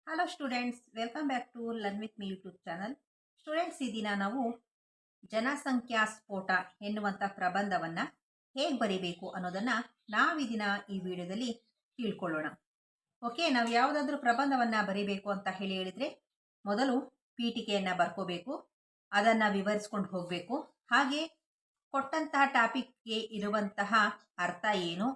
Hello students, welcome back to learn with me YouTube channel. Students, ಈ ದಿನ ನಾವು ಜನಸಂಖ್ಯಾ ಸ್ಫೋಟ ಎನ್ನುವಂಥ ಪ್ರಬಂಧವನ್ನು ಹೇಗೆ ಬರೀಬೇಕು ಅನ್ನೋದನ್ನು ನಾವು ಈ ದಿನ ಈ ವಿಡಿಯೋದಲ್ಲಿ ತಿಳ್ಕೊಳ್ಳೋಣ. ಓಕೆ, ನಾವು ಯಾವುದಾದ್ರೂ ಪ್ರಬಂಧವನ್ನು ಬರೀಬೇಕು ಅಂತ ಹೇಳಿದರೆ ಮೊದಲು ಪೀಠಿಕೆಯನ್ನು ಬರ್ಕೋಬೇಕು, ಅದನ್ನು ವಿವರಿಸ್ಕೊಂಡು ಹೋಗಬೇಕು. ಹಾಗೆ ಕೊಟ್ಟಂತಹ ಟಾಪಿಕ್ಗೆ ಇರುವಂತಹ ಅರ್ಥ ಏನು,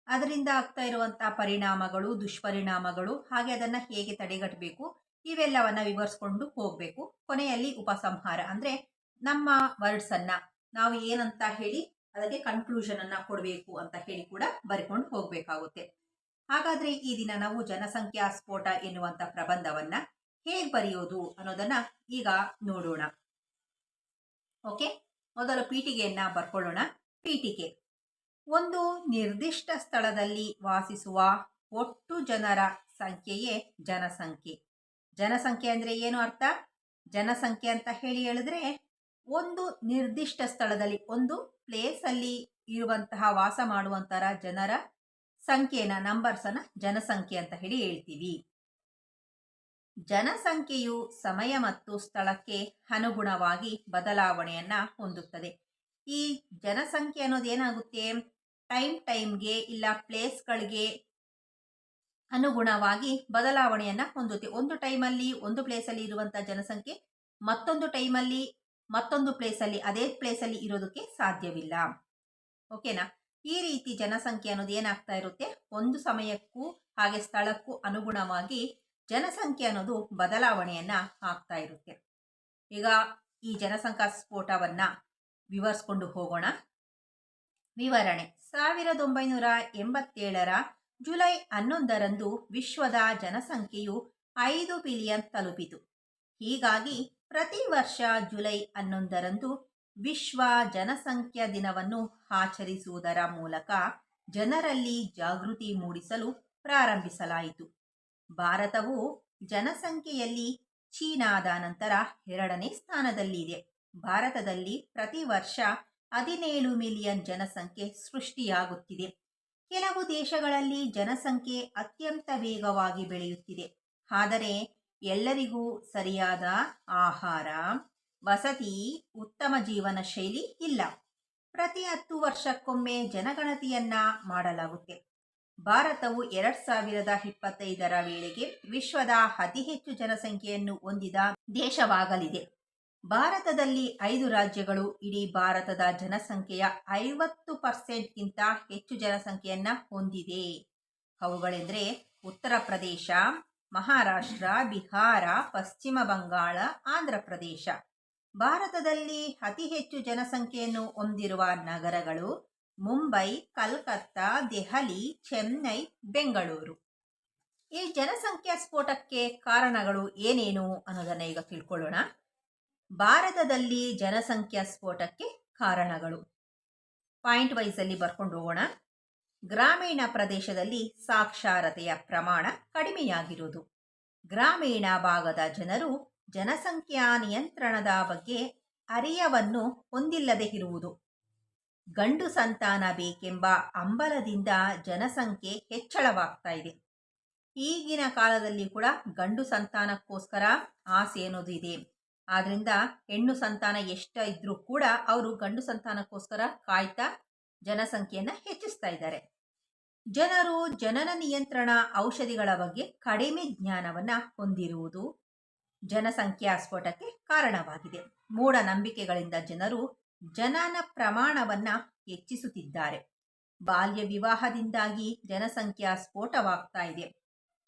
ಅದರಿಂದ ಆಗ್ತಾ ಇರುವಂತಹ ಪರಿಣಾಮಗಳು, ದುಷ್ಪರಿಣಾಮಗಳು, ಹಾಗೆ ಅದನ್ನು ಹೇಗೆ ತಡೆಗಟ್ಟಬೇಕು, ಇವೆಲ್ಲವನ್ನ ವಿವರಿಸ್ಕೊಂಡು ಹೋಗಬೇಕು. ಕೊನೆಯಲ್ಲಿ ಉಪಸಂಹಾರ ಅಂದರೆ ನಮ್ಮ ವರ್ಡ್ಸನ್ನು ನಾವು ಏನಂತ ಹೇಳಿ ಅದಕ್ಕೆ ಕನ್ಕ್ಲೂಷನ್ ಅನ್ನ ಕೊಡಬೇಕು ಅಂತ ಹೇಳಿ ಕೂಡ ಬರಿಕೊಂಡು ಹೋಗಬೇಕಾಗುತ್ತೆ. ಹಾಗಾದ್ರೆ ಈ ದಿನ ನಾವು ಜನಸಂಖ್ಯಾ ಸ್ಫೋಟ ಎನ್ನುವಂಥ ಪ್ರಬಂಧವನ್ನ ಹೇಗೆ ಬರೆಯೋದು ಅನ್ನೋದನ್ನ ಈಗ ನೋಡೋಣ. ಓಕೆ, ಮೊದಲು ಪೀಠಿಗೆಯನ್ನ ಬರ್ಕೊಳ್ಳೋಣ. ಪೀಠಿಕೆ: ಒಂದು ನಿರ್ದಿಷ್ಟ ಸ್ಥಳದಲ್ಲಿ ವಾಸಿಸುವ ಒಟ್ಟು ಜನರ ಸಂಖ್ಯೆಯೇ ಜನಸಂಖ್ಯೆ. ಜನಸಂಖ್ಯೆ ಅಂದ್ರೆ ಏನು ಅರ್ಥ? ಜನಸಂಖ್ಯೆ ಅಂತ ಹೇಳಿದ್ರೆ ಒಂದು ನಿರ್ದಿಷ್ಟ ಸ್ಥಳದಲ್ಲಿ, ಒಂದು ಪ್ಲೇಸ್ ಅಲ್ಲಿ ಇರುವಂತಹ ವಾಸ ಮಾಡುವಂತಹ ಜನರ ಸಂಖ್ಯೆನ, ನಂಬರ್ಸ್ ಅನ್ನ ಜನಸಂಖ್ಯೆ ಅಂತ ಹೇಳಿ ಹೇಳ್ತೀವಿ. ಜನಸಂಖ್ಯೆಯು ಸಮಯ ಮತ್ತು ಸ್ಥಳಕ್ಕೆ ಅನುಗುಣವಾಗಿ ಬದಲಾವಣೆಯನ್ನ ಹೊಂದುತ್ತದೆ. ಈ ಜನಸಂಖ್ಯೆ ಅನ್ನೋದು ಏನಾಗುತ್ತೆ, ಟೈಮ್ಗೆ ಇಲ್ಲ ಪ್ಲೇಸ್ಗಳಿಗೆ ಅನುಗುಣವಾಗಿ ಬದಲಾವಣೆಯನ್ನ ಹೊಂದುತ್ತೆ. ಒಂದು ಟೈಮಲ್ಲಿ ಒಂದು ಪ್ಲೇಸಲ್ಲಿ ಇರುವಂತಹ ಜನಸಂಖ್ಯೆ ಮತ್ತೊಂದು ಟೈಮಲ್ಲಿ ಮತ್ತೊಂದು ಪ್ಲೇಸಲ್ಲಿ, ಅದೇ ಪ್ಲೇಸಲ್ಲಿ ಇರೋದಕ್ಕೆ ಸಾಧ್ಯವಿಲ್ಲ. ಓಕೆನಾ? ಈ ರೀತಿ ಜನಸಂಖ್ಯೆ ಅನ್ನೋದು ಏನಾಗ್ತಾ ಇರುತ್ತೆ, ಒಂದು ಸಮಯಕ್ಕೂ ಹಾಗೆ ಸ್ಥಳಕ್ಕೂ ಅನುಗುಣವಾಗಿ ಜನಸಂಖ್ಯೆ ಅನ್ನೋದು ಬದಲಾವಣೆಯನ್ನ ಆಗ್ತಾ ಇರುತ್ತೆ. ಈಗ ಈ ಜನಸಂಖ್ಯಾ ಸ್ಫೋಟವನ್ನ ವಿವರಿಸ್ಕೊಂಡು ಹೋಗೋಣ. ವಿವರಣೆ: 1987ರ ಜುಲೈ 11ರಂದು ವಿಶ್ವದ ಜನಸಂಖ್ಯೆಯು 5 ಬಿಲಿಯನ್ ತಲುಪಿತು. ಹೀಗಾಗಿ ಪ್ರತಿ ವರ್ಷ ಜುಲೈ 11ರಂದು ವಿಶ್ವ ಜನಸಂಖ್ಯಾ ದಿನವನ್ನು ಆಚರಿಸುವುದರ ಮೂಲಕ ಜನರಲ್ಲಿ ಜಾಗೃತಿ ಮೂಡಿಸಲು ಪ್ರಾರಂಭಿಸಲಾಯಿತು. ಭಾರತವು ಜನಸಂಖ್ಯೆಯಲ್ಲಿ ಚೀನಾದ ನಂತರ 2ನೇ ಸ್ಥಾನದಲ್ಲಿದೆ. ಭಾರತದಲ್ಲಿ ಪ್ರತಿ ವರ್ಷ 17 ಮಿಲಿಯನ್ ಜನಸಂಖ್ಯೆ ಸೃಷ್ಟಿಯಾಗುತ್ತಿದೆ. ಕೆಲವು ದೇಶಗಳಲ್ಲಿ ಜನಸಂಖ್ಯೆ ಅತ್ಯಂತ ವೇಗವಾಗಿ ಬೆಳೆಯುತ್ತಿದೆ. ಆದರೆ ಎಲ್ಲರಿಗೂ ಸರಿಯಾದ ಆಹಾರ, ವಸತಿ, ಉತ್ತಮ ಜೀವನ ಶೈಲಿ ಇಲ್ಲ. ಪ್ರತಿ 10 ವರ್ಷಕ್ಕೊಮ್ಮೆ ಜನಗಣತಿಯನ್ನ ಮಾಡಲಾಗುತ್ತೆ. ಭಾರತವು 2025ರ ವೇಳೆಗೆ ವಿಶ್ವದ ಅತಿ ಹೆಚ್ಚು ಜನಸಂಖ್ಯೆಯನ್ನು ಹೊಂದಿದ ದೇಶವಾಗಲಿದೆ. ಭಾರತದಲ್ಲಿ 5 ರಾಜ್ಯಗಳು ಇಡೀ ಭಾರತದ ಜನಸಂಖ್ಯೆಯ 50%ಗಿಂತ ಹೆಚ್ಚು ಜನಸಂಖ್ಯೆಯನ್ನ ಹೊಂದಿದೆ. ಅವುಗಳೆಂದರೆ ಉತ್ತರ ಪ್ರದೇಶ, ಮಹಾರಾಷ್ಟ್ರ, ಬಿಹಾರ, ಪಶ್ಚಿಮ ಬಂಗಾಳ, ಆಂಧ್ರ ಪ್ರದೇಶ. ಭಾರತದಲ್ಲಿ ಅತಿ ಹೆಚ್ಚು ಜನಸಂಖ್ಯೆಯನ್ನು ಹೊಂದಿರುವ ನಗರಗಳು ಮುಂಬೈ, ಕಲ್ಕತ್ತಾ, ದೆಹಲಿ, ಚೆನ್ನೈ, ಬೆಂಗಳೂರು. ಈ ಜನಸಂಖ್ಯಾ ಸ್ಫೋಟಕ್ಕೆ ಕಾರಣಗಳು ಏನೇನು ಅನ್ನೋದನ್ನ ಈಗ ತಿಳ್ಕೊಳ್ಳೋಣ. ಭಾರತದಲ್ಲಿ ಜನಸಂಖ್ಯಾ ಸ್ಫೋಟಕ್ಕೆ ಕಾರಣಗಳು ಪಾಯಿಂಟ್ ವೈಸ್ ಅಲ್ಲಿ ಬರ್ಕೊಂಡು ಹೋಗೋಣ. ಗ್ರಾಮೀಣ ಪ್ರದೇಶದಲ್ಲಿ ಸಾಕ್ಷರತೆಯ ಪ್ರಮಾಣ ಕಡಿಮೆಯಾಗಿರುವುದು, ಗ್ರಾಮೀಣ ಭಾಗದ ಜನರು ಜನಸಂಖ್ಯಾ ನಿಯಂತ್ರಣದ ಬಗ್ಗೆ ಅರಿವನ್ನು ಹೊಂದಿಲ್ಲದೆ ಇರುವುದು, ಗಂಡು ಸಂತಾನ ಬೇಕೆಂಬ ಹಂಬಲದಿಂದ ಜನಸಂಖ್ಯೆ ಹೆಚ್ಚಳವಾಗ್ತಾ ಇದೆ. ಈಗಿನ ಕಾಲದಲ್ಲಿ ಕೂಡ ಗಂಡು ಸಂತಾನಕ್ಕೋಸ್ಕರ ಆಸೆ ಅನ್ನೋದು ಇದೆ. ಆದ್ರಿಂದ ಹೆಣ್ಣು ಸಂತಾನ ಎಷ್ಟ ಇದ್ರೂ ಕೂಡ ಅವರು ಗಂಡು ಸಂತಾನಕ್ಕೋಸ್ಕರ ಕಾಯ್ತಾ ಜನಸಂಖ್ಯೆಯನ್ನ ಹೆಚ್ಚಿಸ್ತಾ ಇದ್ದಾರೆ. ಜನರು ಜನನ ನಿಯಂತ್ರಣ ಔಷಧಿಗಳ ಬಗ್ಗೆ ಕಡಿಮೆ ಜ್ಞಾನವನ್ನ ಹೊಂದಿರುವುದು ಜನಸಂಖ್ಯಾ ಸ್ಫೋಟಕ್ಕೆ ಕಾರಣವಾಗಿದೆ. ಮೂಢನಂಬಿಕೆಗಳಿಂದ ಜನರು ಜನನ ಪ್ರಮಾಣವನ್ನ ಹೆಚ್ಚಿಸುತ್ತಿದ್ದಾರೆ. ಬಾಲ್ಯ ವಿವಾಹದಿಂದಾಗಿ ಜನಸಂಖ್ಯಾ ಸ್ಫೋಟವಾಗ್ತಾ ಇದೆ.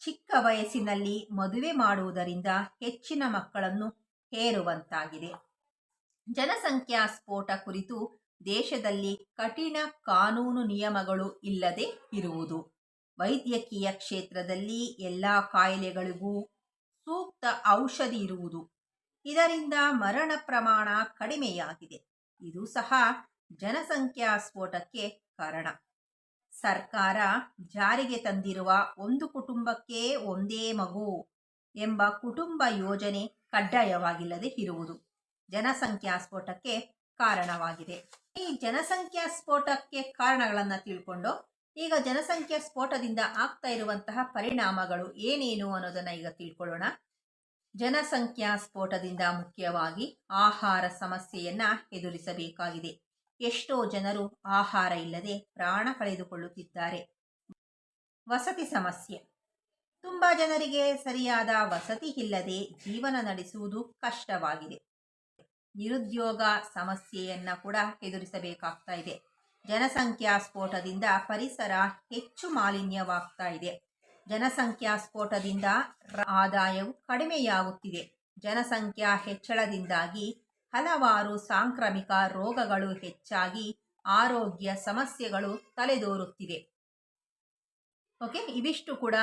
ಚಿಕ್ಕ ವಯಸ್ಸಿನಲ್ಲಿ ಮದುವೆ ಮಾಡುವುದರಿಂದ ಹೆಚ್ಚಿನ ಮಕ್ಕಳನ್ನು ಹೇರುವಂತಾಗಿದೆ. ಜನಸಂಖ್ಯಾ ಸ್ಫೋಟ ಕುರಿತು ದೇಶದಲ್ಲಿ ಕಠಿಣ ಕಾನೂನು ನಿಯಮಗಳು ಇಲ್ಲದೆ ಇರುವುದು, ವೈದ್ಯಕೀಯ ಕ್ಷೇತ್ರದಲ್ಲಿ ಎಲ್ಲ ಕಾಯಿಲೆಗಳಿಗೂ ಸೂಕ್ತ ಔಷಧಿ ಇರುವುದು, ಇದರಿಂದ ಮರಣ ಪ್ರಮಾಣ ಕಡಿಮೆಯಾಗಿದೆ. ಇದು ಸಹ ಜನಸಂಖ್ಯಾ ಸ್ಫೋಟಕ್ಕೆ ಕಾರಣ. ಸರ್ಕಾರ ಜಾರಿಗೆ ತಂದಿರುವ ಒಂದು ಕುಟುಂಬಕ್ಕೆ ಒಂದೇ ಮಗು ಎಂಬ ಕುಟುಂಬ ಯೋಜನೆ ಕಡ್ಡಾಯವಾಗಿಲ್ಲದೆ ಇರುವುದು ಜನಸಂಖ್ಯಾ ಸ್ಫೋಟಕ್ಕೆ ಕಾರಣವಾಗಿದೆ. ಈ ಜನಸಂಖ್ಯಾ ಸ್ಫೋಟಕ್ಕೆ ಕಾರಣಗಳನ್ನು ತಿಳ್ಕೊಂಡು ಈಗ ಜನಸಂಖ್ಯಾ ಸ್ಫೋಟದಿಂದ ಆಗ್ತಾ ಇರುವಂತಹ ಪರಿಣಾಮಗಳು ಏನೇನು ಅನ್ನೋದನ್ನ ಈಗ ತಿಳ್ಕೊಳ್ಳೋಣ. ಜನಸಂಖ್ಯಾ ಸ್ಫೋಟದಿಂದ ಮುಖ್ಯವಾಗಿ ಆಹಾರ ಸಮಸ್ಯೆಯನ್ನ ಎದುರಿಸಬೇಕಾಗಿದೆ. ಎಷ್ಟೋ ಜನರು ಆಹಾರ ಇಲ್ಲದೆ ಪ್ರಾಣ ಕಳೆದುಕೊಳ್ಳುತ್ತಿದ್ದಾರೆ. ವಸತಿ ಸಮಸ್ಯೆ. ತುಂಬಾ ಜನರಿಗೆ ಸರಿಯಾದ ವಸತಿ ಇಲ್ಲದೆ ಜೀವನ ನಡೆಸುವುದು ಕಷ್ಟವಾಗಿದೆ. ನಿರುದ್ಯೋಗ ಸಮಸ್ಯೆಯನ್ನ ಕೂಡ ಎದುರಿಸಬೇಕಾಗ್ತಾ ಇದೆ. ಜನಸಂಖ್ಯಾ ಸ್ಫೋಟದಿಂದ ಪರಿಸರ ಹೆಚ್ಚು ಮಾಲಿನ್ಯವಾಗ್ತಾ ಇದೆ. ಜನಸಂಖ್ಯಾ ಸ್ಫೋಟದಿಂದ ಆದಾಯವು ಕಡಿಮೆಯಾಗುತ್ತಿದೆ. ಜನಸಂಖ್ಯಾ ಹೆಚ್ಚಳದಿಂದಾಗಿ ಹಲವಾರು ಸಾಂಕ್ರಾಮಿಕ ರೋಗಗಳು ಹೆಚ್ಚಾಗಿ ಆರೋಗ್ಯ ಸಮಸ್ಯೆಗಳು ತಲೆದೋರುತ್ತಿವೆ. ಓಕೆ, ಇವಿಷ್ಟು ಕೂಡ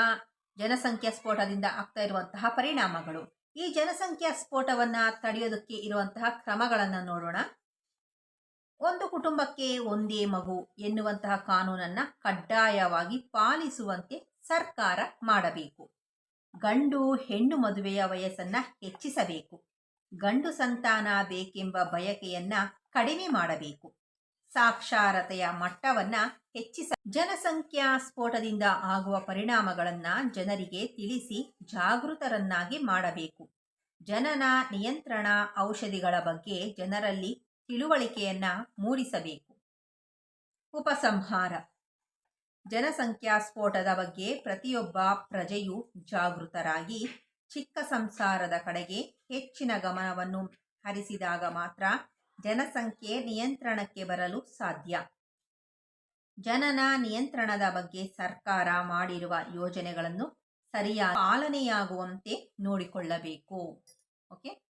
ಜನಸಂಖ್ಯಾ ಸ್ಫೋಟದಿಂದ ಆಗ್ತಾ ಇರುವಂತಹ ಪರಿಣಾಮಗಳು. ಈ ಜನಸಂಖ್ಯಾ ಸ್ಫೋಟವನ್ನ ತಡೆಯೋದಕ್ಕೆ ಇರುವಂತಹ ಕ್ರಮಗಳನ್ನು ನೋಡೋಣ. ಒಂದು ಕುಟುಂಬಕ್ಕೆ ಒಂದೇ ಮಗು ಎನ್ನುವಂತಹ ಕಾನೂನನ್ನ ಕಡ್ಡಾಯವಾಗಿ ಪಾಲಿಸುವಂತೆ ಸರ್ಕಾರ ಮಾಡಬೇಕು. ಗಂಡು ಹೆಣ್ಣು ಮದುವೆಯ ವಯಸ್ಸನ್ನ ಹೆಚ್ಚಿಸಬೇಕು. ಗಂಡು ಸಂತಾನ ಬೇಕೆಂಬ ಬಯಕೆಯನ್ನ ಕಡಿಮೆ ಮಾಡಬೇಕು. ಸಾಕ್ಷರತೆಯ ಮಟ್ಟವನ್ನ ಜನಸಂಖ್ಯಾ ಸ್ಫೋಟದಿಂದ ಆಗುವ ಪರಿಣಾಮಗಳನ್ನ ಜನರಿಗೆ ತಿಳಿಸಿ ಜಾಗೃತರನ್ನಾಗಿ ಮಾಡಬೇಕು. ಜನನ ನಿಯಂತ್ರಣ ಔಷಧಿಗಳ ಬಗ್ಗೆ ಜನರಲ್ಲಿ ತಿಳುವಳಿಕೆಯನ್ನ ಮೂಡಿಸಬೇಕು. ಉಪಸಂಹಾರ. ಜನಸಂಖ್ಯಾ ಸ್ಫೋಟದ ಬಗ್ಗೆ ಪ್ರತಿಯೊಬ್ಬ ಪ್ರಜೆಯು ಜಾಗೃತರಾಗಿ ಚಿಕ್ಕ ಸಂಸಾರದ ಕಡೆಗೆ ಹೆಚ್ಚಿನ ಗಮನವನ್ನು ಹರಿಸಿದಾಗ ಮಾತ್ರ ಜನಸಂಖ್ಯೆ ನಿಯಂತ್ರಣಕ್ಕೆ ಬರಲು ಸಾಧ್ಯ. ಜನನ ನಿಯಂತ್ರಣದ ಬಗ್ಗೆ ಸರ್ಕಾರ ಮಾಡಿರುವ ಯೋಜನೆಗಳನ್ನು ಸರಿಯಾಗಿ ಪಾಲನೆಯಾಗುವಂತೆ ನೋಡಿಕೊಳ್ಳಬೇಕು. ಓಕೆ.